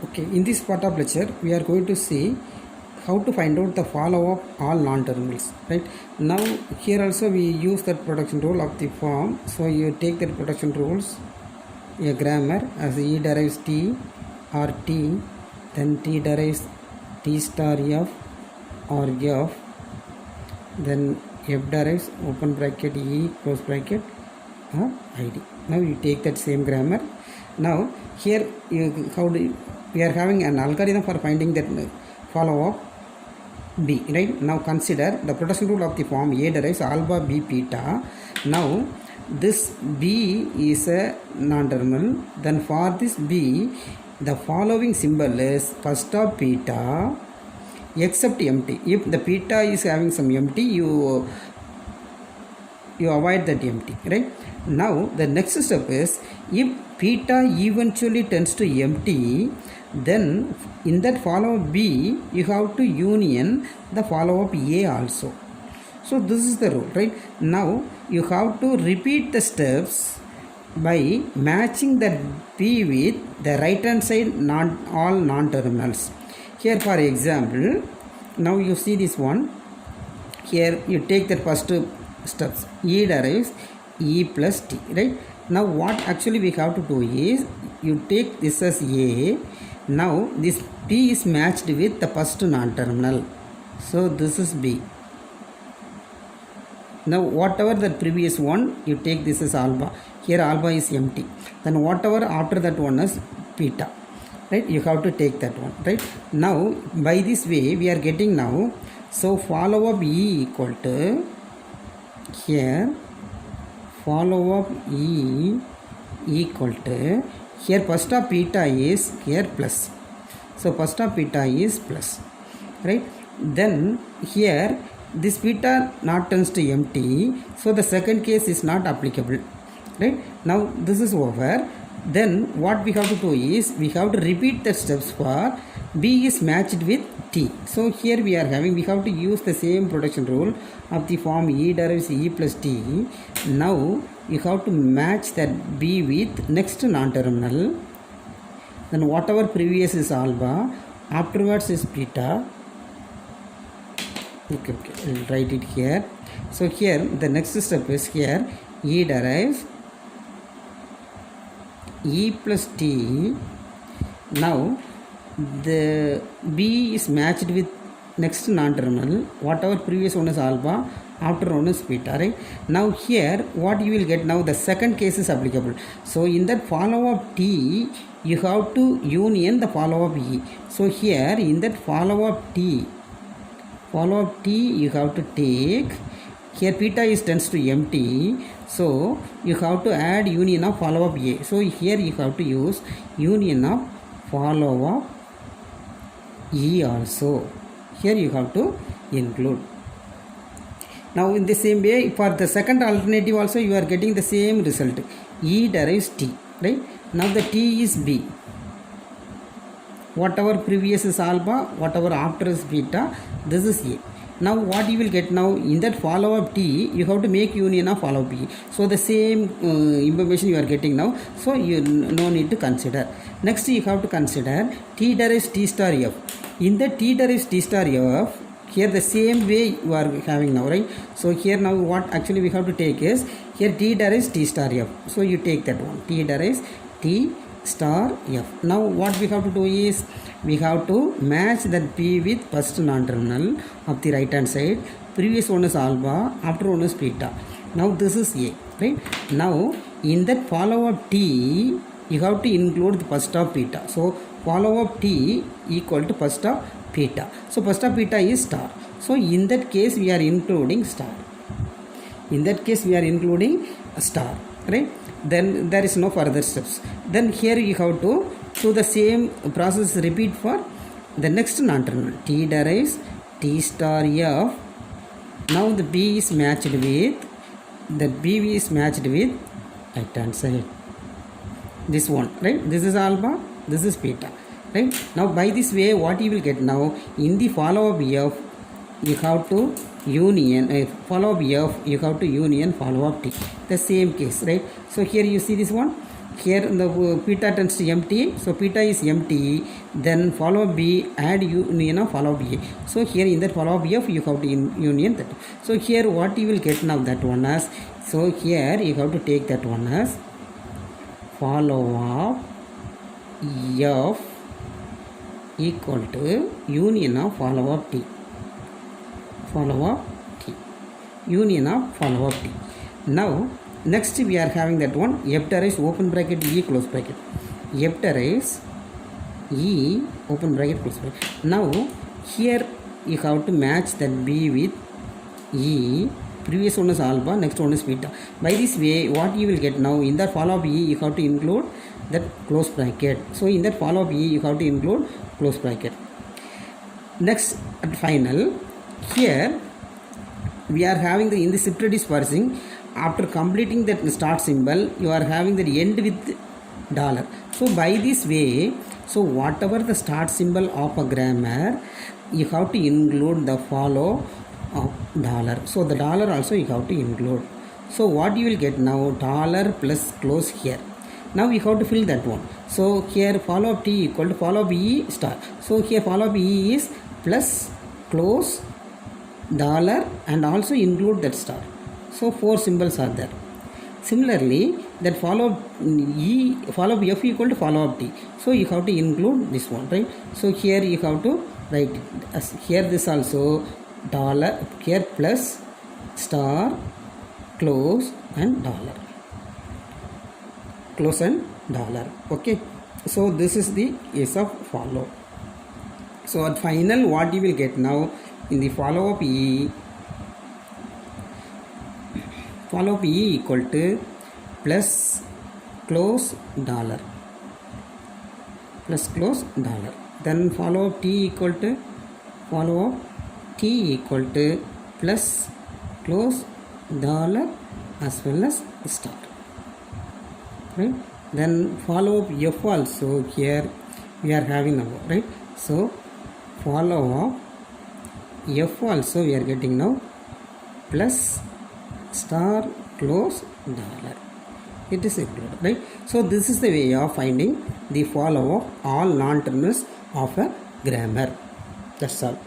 Okay, in this part of lecture, we are going to see how to find out the follow of all non-terminals, right? Now, here also we use that production rule of the form. So, you take that production rules, a grammar as E derives T or T, then T derives T star F or F, then F derives open bracket E close bracket or ID. Now, you take that same grammar. Now, here we are having an algorithm for finding that follow up B, right? Now consider the production rule of the form A derives alpha B beta. Now this B is a non-terminal. Then for this B, the following symbol is first of beta except empty. If the beta is having some empty, you avoid that empty, right? Now the next step is, if beta eventually tends to empty, then in that follow up B you have to union the follow up A also. So this is the rule, right? Now you have to repeat the steps by matching that B with the right hand side all non-terminals. Here for example, now you see this one. Here you take the first steps. E derives E plus T, right? Now what actually we have to do is, you take this as A. Now this B is matched with the first non-terminal. So this is B. Now whatever the previous one, you take this as alpha. Here alpha is empty. Then whatever after that one is beta, right? You have to take that one, right? Now by this way we are getting now. So follow up E equal to, here follow up E equal to, here first of beta is here plus. So first of beta is plus, right? Then here this beta not turns to empty, so the second case is not applicable, right? Now this is over. Then what we have to do is, we have to repeat the steps for B is matched with T. So here we have to use the same production rule of the form E derives E plus T. Now you have to match that B with next non-terminal. Then whatever previous is alpha, afterwards is beta. Okay, I'll write it here. So here the next step is, here E derives E plus T. Now the B is matched with next non-terminal. Whatever previous one is alpha, after one is beta, right? Now here what you will get, now the second case is applicable. So in that follow up T, you have to union the follow up E. So here in that follow up T you have to take, here beta is tends to empty, so you have to add union of follow up A. So here you have to use union of follow up E also. Here you have to include. Now in the same way, for the second alternative also you are getting the same result. E derives T, right? Now the T is B. Whatever previous is alpha, whatever after is beta, this is A. Now what you will get, now in that follow up T, you have to make union of follow up E. So the same information you are getting now, so you no need to consider. Next you have to consider T derives T star F. In the T derives T star F, here the same way you are having now, right? So here now what actually we have to take is, here T derives T star F. So you take that one, T derives T star F. Now what we have to do is, we have to match that B with first non-terminal of the right hand side. Previous one is alpha, after one is beta. Now this is A, right? Now in that follow up T, you have to include the first of beta. So follow up T equal to first of beta. So first of beta is star. So in that case we are including star. In that case we are including a star, right? Then there is no further steps. Then here you have to do the same process, repeat for the next non-terminal. T derives T star F. Now the B is matched with, right hand side, this one, right? This is alpha, this is beta, right? Now by this way what you will get, now in the follow up F, you have to union follow up F, you have to union follow up T, the same case, right? So here you see this one. here the beta tends to empty, so beta is empty, then follow b, add union of follow b. So here in that follow b of you have to union that. So here what you will get now that one as, so here you have to take that one as follow of f equal to union of follow of t, follow of t, union of follow of t. Now next we are having that one is open bracket e close bracket, is e open bracket close bracket. Now here you have to match that b with e, previous one is alpha, next one is beta. By this way what you will get now, in that follow up e you have to include that close bracket, so in that follow up e you have to include close bracket. Next at final, here we are having the in the shift reduce parsing, after completing that start symbol you are having the end with dollar. So by this way, so whatever the start symbol of a grammar you have to include the follow of dollar, so the dollar also you have to include. So what you will get now, dollar plus close here. Now we have to fill that one. So here follow up t equal to follow b star. So here follow b is plus close dollar and also include that star. So 4 symbols are there. Similarly that follow up f equal to follow up t. So you have to include this one, right? So here you have to write it as here this also dollar, here plus star close and dollar, close and dollar. Okay, so this is the case of follow. So at final what you will get now, in the follow up e equal to plus close dollar, plus close dollar, then follow up t equal to plus close dollar as well as star, right? Then follow up f also here we are having now, right? So follow up f also we are getting now plus star close dollar, it is included, right? So this is the way of finding the follow of all non-terminals of a grammar. That's all.